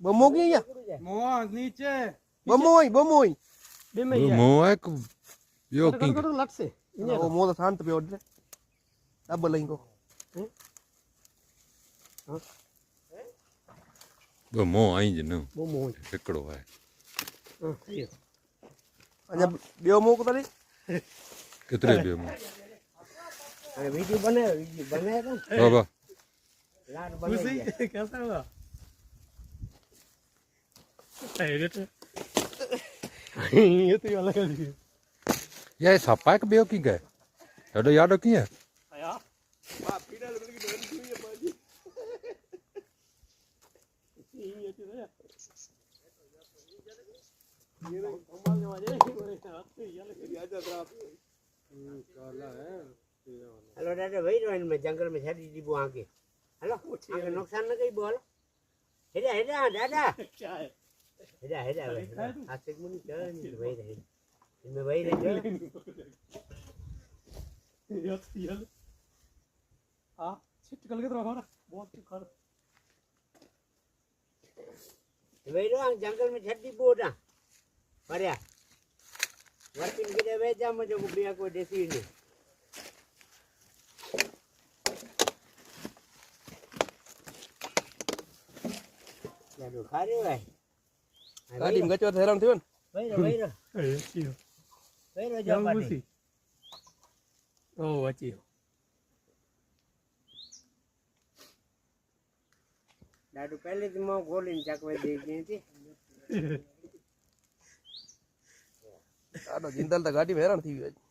બમોગી યા મો નીચે બમોય બે મે યાર મો એક યો કિંગ કર લાગશે ઓ મો તો શાંત પે ઓડરે ડબલ લઈંગો મો આઈ જ ન બહુ મોય એકડો હે અને બેવ મોક તારી કિતરે બે મો अरे वीडियो बनाया था બાબા लाड बनाया खुशी कैसा हुआ डायरेक्ट ये तो अलग है યા સાપા કે બે કિંગ હે હેડો યાડો કી હે आया બા પીડાલ બની ડોરી જોઈએ પાજી ये तो है ये कमाल ने वाजे बोले ये આજા દ્રાપ काला है हेलो दादा भाई रोइन में जंगल में छड़ी दी बुआ के हेलो आगे नुकसान न गई बोल हेडा हेडा दादा क्या है हेडा हेडा आज तक मुनी चल भाई रहे इनमें भाई रहे ये हां छिट कल के तो रखा ना बहुत खर भाई रो जंगल में छड़ी बोडा पर्या वर्किंग के दे जा मुझे गुबिया को देसी नहीं लाडो खा रहे भाई ગાડી માં ગચો હેરાન થયો ને भाई रो ये भाई रो जा पाटी खुशी ओ अच्छी लाडो पहले तो मैं गोली चकवे दे दी थी આનો જિંદલ તો ગાડી માં હેરાન થઈ ગયો